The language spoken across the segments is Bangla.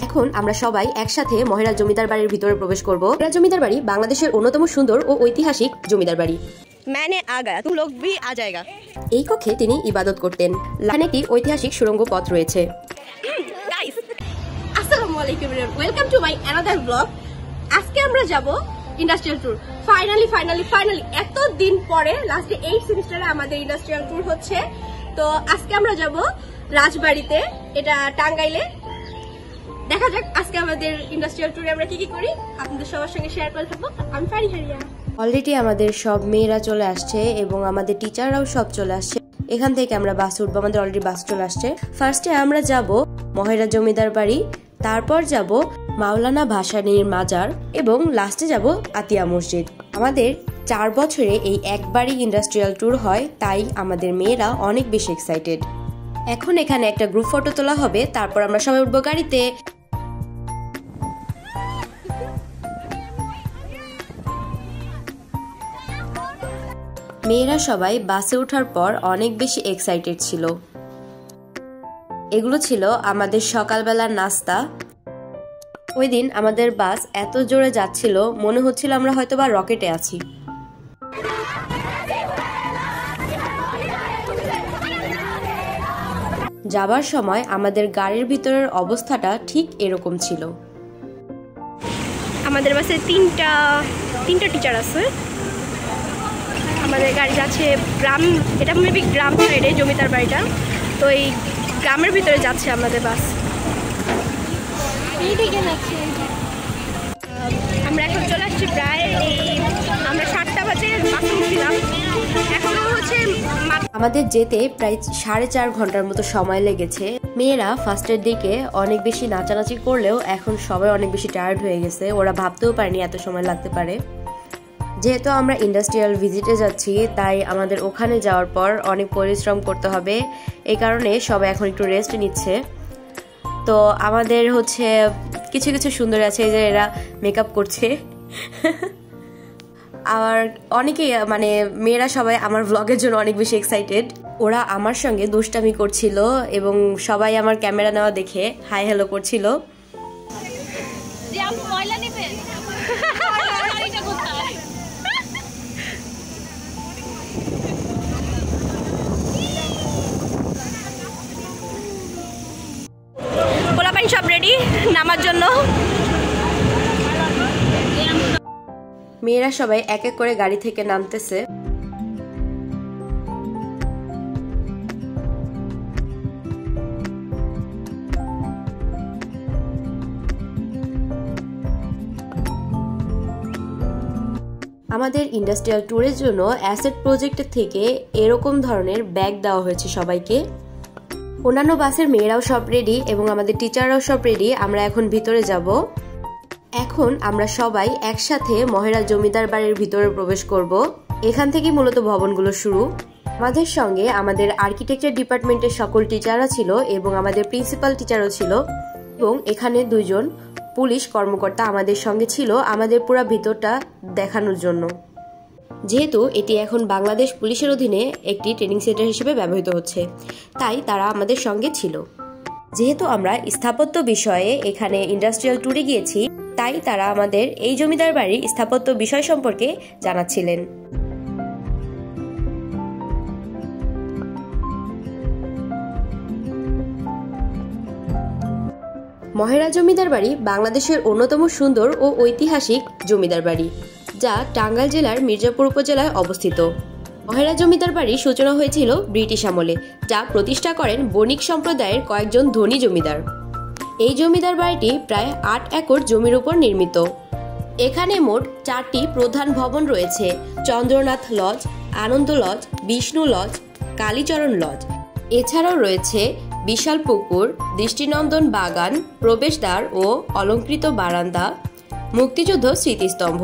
এখন আমরা সবাই একসাথে মহেরাজ জমিদার বাড়ির ভিতরে প্রবেশ করব। মহেরাজ জমিদার বাড়ি বাংলাদেশের অন্যতম সুন্দর ও ঐতিহাসিক জমিদার বাড়ি। मैंने आ गया तुम लोग भी आ जाएगा। এই কক্ষে তিনি ইবাদত করতেন। এখানে একটি ঐতিহাসিক সুড়ঙ্গ পথ রয়েছে। গাইস আসসালামু আলাইকুম everyone, welcome to my another blog. আজকে আমরা যাব ইন্ডাস্ট্রিয়াল ট্যুর। ফাইনালি এত দিন পরে লাস্টে 8 সেমিস্টারে আমাদের ইন্ডাস্ট্রিয়াল ট্যুর হচ্ছে। তো আজকে আমরা যাব রাজবাড়িতে, এটা টাঙ্গাইলে। দেখা যাক আজকে আমাদের ইন্ডাস্ট্রিয়াল ট্যুরে আমরা কি কি করি, আপনাদের সবার সঙ্গে শেয়ার করে থাকবো। আমি ফারিহারিয়া। অলরেডি আমাদের সব মেয়েরা চলে আসছে এবং আমাদের টিচাররাও সব চলে আসছে। এখান থেকে আমরা বাসে উঠবো, আমাদের অলরেডি বাস চলে আসছে। ফার্স্টে আমরা যাব মহেরাজ জমিদার বাড়ি, তারপর যাব মাওলানা ভাসানীর মাজার এবং লাস্টে যাব আতিয়া মসজিদ। আমাদের 4 বছরে এই একবারই ইন্ডাস্ট্রিয়াল ট্যুর হয়, তাই আমাদের মেয়েরা অনেক বেশি এক্সাইটেড। এখন এখানে একটা গ্রুপ ফটো তোলা হবে, তারপর আমরা সবাই উঠবো গাড়িতে। মেয়েরা সবাই বাসে ওঠার পর অনেক বেশি এক্সাইটেড ছিল। এগুলো ছিল আমাদের সকালবেলার নাস্তা। ওই দিন আমাদের বাস এত জোরে যাচ্ছিল, মনে হচ্ছিল আমরা হয়তোবা রকেটে আছি। যাবার সময় আমাদের গাড়ির ভিতরের অবস্থাটা ঠিক এরকম ছিল। আমাদের বাসে তিনটা টিচার আছে। আমাদের গাড়ি যাচ্ছে গ্রাম, এটা মেবি গ্রাম সাইডে জমিদার বাড়িটা, তো এই গ্রামের ভিতরে যাচ্ছে আমাদের বাস। আমরা এখন চলে আসছি প্রায় আমরা 7টা বাজে বাসে উঠছিলাম, এখনো হচ্ছে। আমাদের যেতে প্রায় 4.5 ঘন্টার মতো সময় লেগেছে। মেয়েরা ফার্স্টের দিকে অনেক বেশি নাচানাচি করলেও এখন সবাই অনেক বেশি টায়ার্ড হয়ে গেছে, ওরা ভাবতেও পারেনি এত সময় লাগতে পারে। যেহেতু আমরা ইন্ডাস্ট্রিয়াল ভিজিটে যাচ্ছি, তাই আমাদের ওখানে যাওয়ার পর অনেক পরিশ্রম করতে হবে, এই কারণে সবাই এখন একটু রেস্ট নিচ্ছে। তো আমাদের হচ্ছে কিছু কিছু সুন্দর আছে যে এরা মেকআপ করছে। আর অনেকেই মানে মেয়েরা সবাই আমার ব্লগের জন্য অনেক বেশি এক্সাইটেড। ওরা আমার সঙ্গে দুষ্টামি করছিল এবং সবাই আমার ক্যামেরা নেওয়া দেখে হাই হ্যালো করছিল। পোলাপাইন সব রেডি নামার জন্য। মেয়েরা সবাই এক এক করে গাড়ি থেকে নামতেছে। আমাদের ইন্ডাস্ট্রিয়াল ট্যুরের জন্য অ্যাসেট প্রজেক্টের থেকে এরকম ধরনের ব্যাগ দেওয়া হয়েছে সবাইকে। অন্যান্য বাসের মেয়েরাও সব রেডি এবং আমাদের টিচাররাও সব রেডি। আমরা এখন ভিতরে যাব। এখন আমরা সবাই একসাথে মহেরাজ জমিদার বাড়ির ভিতরে প্রবেশ করব। এখান থেকে মূলত ভবনগুলো শুরু। আমাদের সঙ্গে আমাদের আর্কিটেকচার ডিপার্টমেন্টের সকল টিচাররা ছিল এবং আমাদের প্রিন্সিপাল টিচারও ছিল এবং এখানে 2 জন পুলিশ কর্মকর্তা আমাদের সঙ্গে ছিল আমাদের পুরো ভিতরটা দেখানোর জন্য। যেহেতু এটি এখন বাংলাদেশ পুলিশের অধীনে একটি ট্রেনিং সেন্টার হিসেবে ব্যবহৃত হচ্ছে, তাই তারা আমাদের সঙ্গে ছিল। যেহেতু আমরা স্থাপত্য বিষয়ে এখানে ইন্ডাস্ট্রিয়াল ট্যুরে গিয়েছি, তাই তারা আমাদের এই জমিদার বাড়ির স্থাপত্য বিষয় সম্পর্কে জানাচ্ছিলেন। মহেরাজ জমিদার বাড়ি বাংলাদেশের অন্যতম সুন্দর ও ঐতিহাসিক জমিদার বাড়ি, যা টাঙ্গাইল জেলার মির্জাপুর উপজেলায় অবস্থিত। মহেরাজ জমিদার বাড়ির সূচনা হয়েছিল ব্রিটিশ আমলে, যা প্রতিষ্ঠা করেন বণিক সম্প্রদায়ের কয়েকজন ধনী জমিদার। এই জমিদার বাড়িটি প্রায় 8 একর জমির উপর নির্মিত। এখানে মোট 4টি প্রধান ভবন রয়েছে: Chandranath lodge, Ananda lodge, Vishnu lodge, Kalicharan lodge. এছাড়াও রয়েছে বিশাল পুকুর, দৃষ্টিনন্দন বাগান, প্রবেশদ্বার ও অলঙ্কৃত বারান্দা, মুক্তিযুদ্ধ স্মৃতিস্তম্ভ।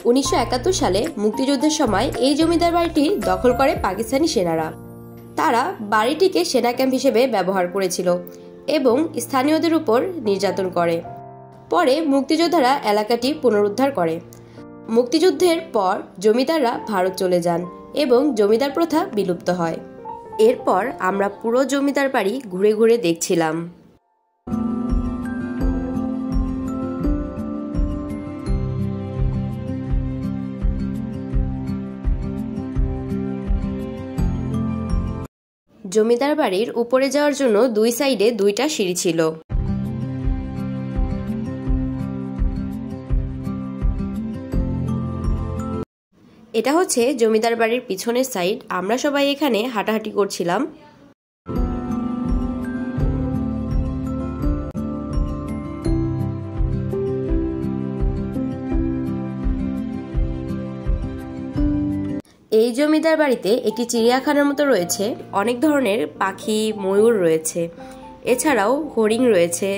1971 সালে মুক্তিযুদ্ধের সময় এই জমিদার বাড়িটি দখল করে পাকিস্তানি সেনারা। তারা বাড়িটিকে সেনা ক্যাম্প হিসেবে ব্যবহার করেছিল এবং স্থানীয়দের উপর নির্যাতন করে। পরে মুক্তিযোদ্ধারা এলাকাটি পুনরুদ্ধার করে। মুক্তিযুদ্ধের পর জমিদাররা ভারত চলে যান এবং জমিদার প্রথা বিলুপ্ত হয়। এরপর আমরা পুরো জমিদার বাড়ি ঘুরে ঘুরে দেখছিলাম। জমিদার বাড়ির উপরে যাওয়ার জন্য দুই সাইডে দুইটা সিঁড়ি ছিল। এটা হচ্ছে জমিদার বাড়ির পিছনের সাইড। আমরা সবাই এখানে হাঁটাহাঁটি করছিলাম। এই জমিদার বাড়িতে একটি চিড়িয়াখানার মতো রয়েছে, অনেক ধরনের পাখি, ময়ূর রয়েছে, এছাড়াও হরিণ রয়েছে।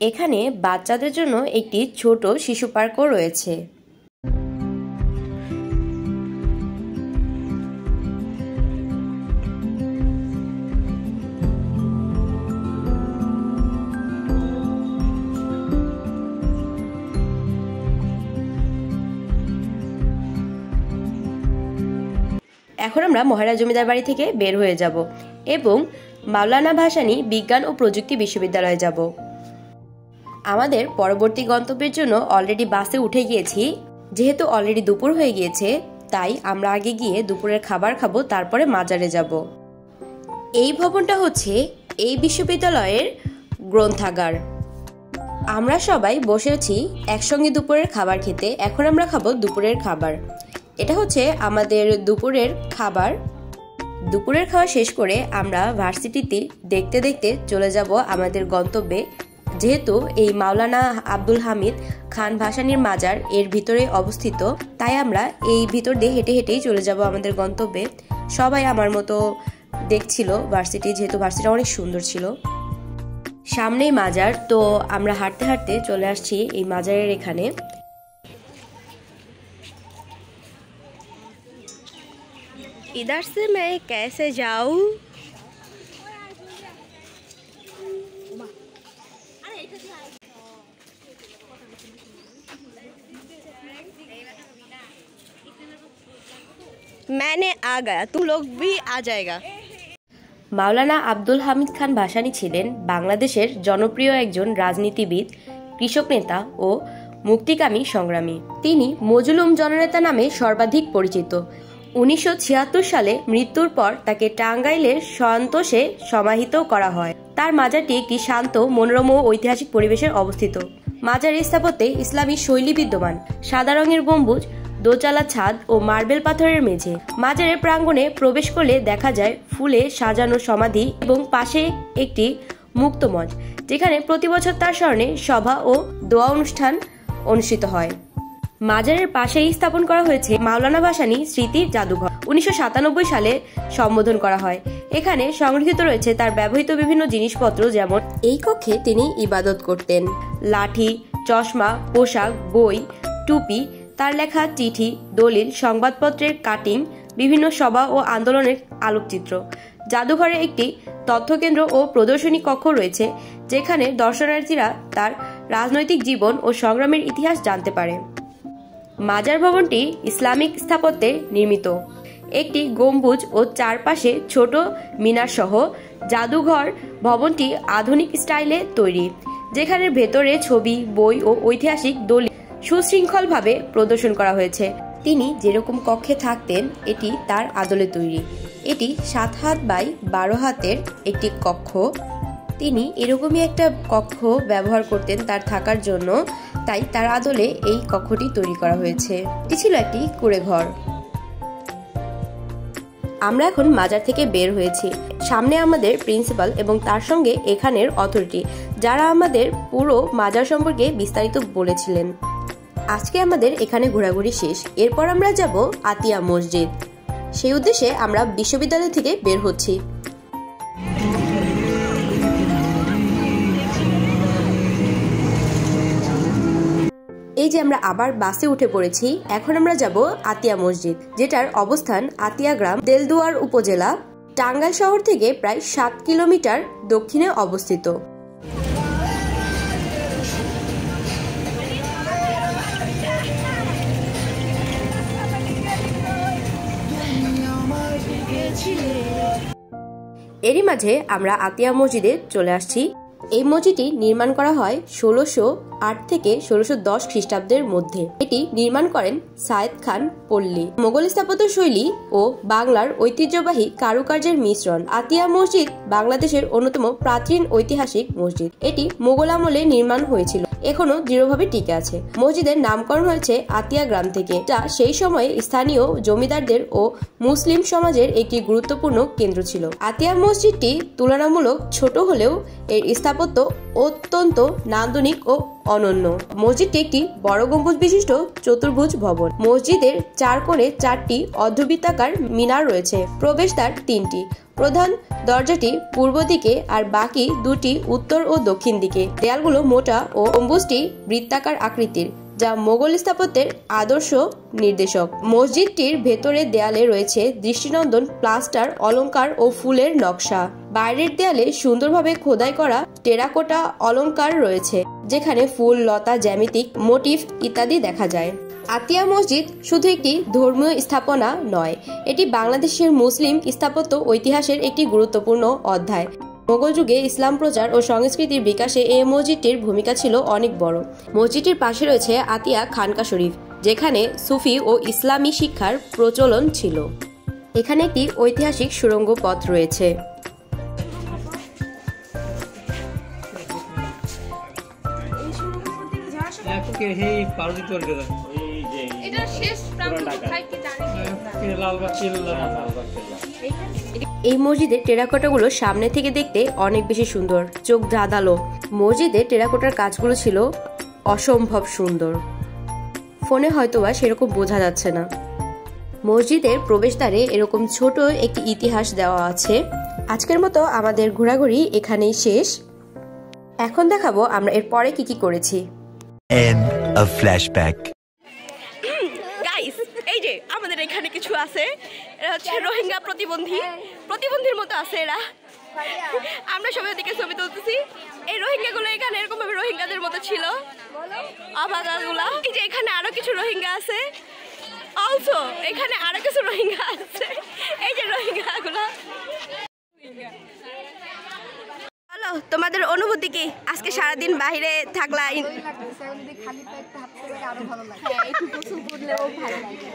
এখানে বাচ্চাদের জন্য একটি ছোট শিশু পার্কও রয়েছে। এখন আমরা মহারাজ জমিদার বাড়ি থেকে বের হয়ে যাব এবং মাওলানা ভাসানী বিজ্ঞান ও প্রযুক্তি বিশ্ববিদ্যালয়ে যাব। আমাদের পরবর্তী গন্তব্যের জন্য অলরেডি বাসে উঠে গিয়েছি। যেহেতু অলরেডি দুপুর হয়ে গিয়েছে, তাই আমরা আগে গিয়ে দুপুরের খাবার খাবো, তারপরে মাজারে যাব। এই ভবনটা হচ্ছে এই বিশ্ববিদ্যালয়ের গ্রন্থাগার। আমরা সবাই বসেছি একসঙ্গে দুপুরের খাবার খেতে। এখন আমরা খাবো দুপুরের খাবার। এটা হচ্ছে আমাদের দুপুরের খাবার। দুপুরের খাওয়া শেষ করে আমরা ভার্সিটিতে দেখতে দেখতে চলে যাব আমাদের গন্তব্যে। যেহেতু এই মাওলানা আব্দুল হামিদ খান ভাসানীর মাজার এর ভিতরে অবস্থিত, তাই আমরা এই ভিতর দিয়ে হেঁটে হেঁটেই চলে যাব আমাদের গন্তব্যে। সবাই আমার মতো দেখছিল ভার্সিটি, যেহেতু ভার্সিটি অনেক সুন্দর ছিল। সামনেই মাজার, তো আমরা হাঁটতে হাঁটতে চলে আসছি এই মাজারের এখানে। इधर से मैं कैसे जाऊँ? मैंने आ गया, तुम लोग भी आ जाएगा। মাওলানা আব্দুল হামিদ খান ভাসানী ছিলেন বাংলাদেশের জনপ্রিয় একজন রাজনীতিবিদ, কৃষক নেতা ও মুক্তিকামী সংগ্রামী। তিনি মজলুম জননেতা নামে সর্বাধিক পরিচিত। 1976 সালে মৃত্যুর পর তাকে টাঙ্গাইলের সন্তোষে সমাহিত করা হয়। তার মাজারটি একটি শান্ত, মনোরম ও ঐতিহাসিক পরিবেশে অবস্থিত। মাজারের স্থাপত্যে ইসলামী শৈলী বিদ্যমান। সাদা রঙের গম্বুজ, দোচালা ছাদ ও মার্বেল পাথরের মেঝে। মাজারের প্রাঙ্গণে প্রবেশ করলে দেখা যায় ফুলে সাজানো সমাধি এবং পাশে একটি মুক্ত মঞ্চ, যেখানে প্রতি বছর তার স্মরণে সভা ও দোয়া অনুষ্ঠান অনুষ্ঠিত হয়। মাজারের পাশেই স্থাপন করা হয়েছে মাওলানা ভাসানী স্মৃতি জাদুঘর। 1997 সালে সম্বোধন করা হয়। এখানে সংরক্ষিত রয়েছে তার ব্যবহৃত বিভিন্ন জিনিসপত্র, যেমন এই কক্ষে তিনি ইবাদত করতেন। লাঠি, চশমা, পোশাক, বই, টুপি, তার লেখা চিঠি, দলিল, সংবাদপত্রের কাটিং, বিভিন্ন সভা ও আন্দোলনের আলোকচিত্র। জাদুঘরে একটি তথ্যকেন্দ্র ও প্রদর্শনী কক্ষ রয়েছে, যেখানে দর্শনার্থীরা তার রাজনৈতিক জীবন ও সংগ্রামের ইতিহাস জানতে পারে। মাজার ভবনটি ইসলামিক স্থাপত্যে নির্মিত। একটি গম্বুজ ও চারপাশে ছোট মিনার সহ জাদুঘর ভবনটি আধুনিক স্টাইলে তৈরি, যেখানে ভেতরে ছবি, বই ও ঐতিহাসিক দলিল সুশৃঙ্খলভাবে প্রদর্শন করা হয়েছে। তিনি যেরকম কক্ষে থাকতেন, এটি তার আদলে তৈরি। এটি 7 হাত বাই 12 হাতের একটি কক্ষ। তিনি এরকমই একটা কক্ষ ব্যবহার করতেন তার থাকার জন্য, তাই তার আদলে এই কক্ষটি তৈরি করা হয়েছে। এটি ছিল একটি কুঁড়ে ঘর। আমরা এখন মাজার থেকে বের হয়েছি। সামনে আমাদের প্রিন্সিপাল এবং তার সঙ্গে এখানের অথরিটি, যারা আমাদের পুরো মাজার সম্পর্কে বিস্তারিত বলেছিলেন। আজকে আমাদের এখানে ঘোরাঘুরি শেষ। এরপর আমরা যাব আতিয়া মসজিদ। সেই উদ্দেশ্যে আমরা বিশ্ববিদ্যালয় থেকে বের হচ্ছি। এই যে আমরা আবার বাসে উঠে পড়েছি। এখন আমরা যাব আতিয়া মসজিদ, যেটার অবস্থান আতিয়া গ্রাম, দেলদুয়ার উপজেলা, টাঙ্গাইল শহর থেকে প্রায় 7 কিলোমিটার দক্ষিণে অবস্থিত। এরই মাঝে আমরা আতিয়া মসজিদে চলে আসছি। এই মসজিদটি নির্মাণ করা হয় 1608 থেকে 1610 খ্রিস্টাব্দের মধ্যে। এটি নির্মাণ করেন সায়েদ খান পল্লী। মোগল স্থাপত্য শৈলী ও বাংলার ঐতিহ্যবাহী কারুকার্যের মিশ্রণ। আতিয়া মসজিদ বাংলাদেশের অন্যতম প্রাচীন ঐতিহাসিক মসজিদ। এটি মোগল আমলে নির্মাণ হয়েছিল, এখনো দৃঢ়ভাবে টিকে আছে। মসজিদের নামকরণ হয়েছে আতিয়া গ্রাম থেকে, যা সেই সময়ে স্থানীয় জমিদারদের ও মুসলিম সমাজের একটি গুরুত্বপূর্ণ কেন্দ্র ছিল। আতিয়া মসজিদটি তুলনামূলক ছোট হলেও এর স্থাপত্য অত্যন্ত নান্দনিক ও অনন্য। মসজিদটি একটি বড় গম্বুজ বিশিষ্ট চতুর্ভুজ ভবন। মসজিদের 4 কোণে 4টি অর্ধবৃত্তাকার মিনার রয়েছে। প্রবেশদ্বার 3টি। প্রধান দরজাটি পূর্ব দিকে আর বাকি 2টি উত্তর ও দক্ষিণ দিকে। দেয়ালগুলো মোটা ও গম্বুজটি বৃত্তাকার আকৃতির, যা মোগল স্থাপত্যের আদর্শ নির্দেশক। মসজিদটির ভেতরের দেয়ালে রয়েছে দৃষ্টিনন্দন প্লাস্টার অলংকার ও ফুলের নকশা। বাইরের দেয়ালে সুন্দরভাবে খোদাই করা টেরাকোটা অলংকার রয়েছে, যেখানে ফুল, লতা, জ্যামিতিক মোটিভ ইত্যাদি দেখা যায়। আতিয়া মসজিদ শুধু একটি ধর্মীয় স্থাপনা নয়, এটি বাংলাদেশের মুসলিম স্থাপত্য ঐতিহাসের একটি গুরুত্বপূর্ণ অধ্যায়। মোগল যুগে ইসলাম প্রচার ও সংস্কৃতির বিকাশে এই মসজিদটির ভূমিকা ছিল অনেক বড়। মসজিদটির পাশে রয়েছে আতিয়া খানকা শরীফ, যেখানে সুফি ও ইসলামী শিক্ষার প্রচলন ছিল। এখানে একটি ঐতিহাসিক সুড়ঙ্গ পথ রয়েছে। এই মসজিদের টেরাকোটাগুলো সামনে থেকে দেখতে অনেক বেশি সুন্দর, চোখ ধাঁধালো। মসজিদের টেরাকোটার কাজগুলো ছিল অসম্ভব সুন্দর, ফোনে হয়তোবা সেরকম বোঝা যাচ্ছে না। মসজিদের প্রবেশদ্বারে এরকম ছোট একটি ইতিহাস দেওয়া আছে। আজকের মতো আমাদের ঘোরাঘুরি এখানেই শেষ। এখন দেখাবো আমরা এর পরে কি কি করেছি। End of flashback. গাইস, এই যে আমাদের এখানে কিছু আছে, এরা হচ্ছে রোহিঙ্গা প্রতিবন্ধীর মতো আছে এরা। আমরা সবাই ওদিকে ছবি তুলতেছি। এই রোহিঙ্গাগুলো এখানে এরকম ভাবে রোহিঙ্গাদের মতো ছিল, অভাগাগুলা। এই যে এখানে আরো কিছু রোহিঙ্গা আছে, অলসো এখানে আরো কিছু রোহিঙ্গা আছে। এই যে রোহিঙ্গাগুলা। হ্যালো, তোমাদের অনুভূতি কি? আজকে সারাদিন বাইরে থাকলা। খালি পেটে হাঁটতে পারলে আরো ভালো লাগে। হ্যাঁ, একটু গোসল করলেও ভালো লাগে।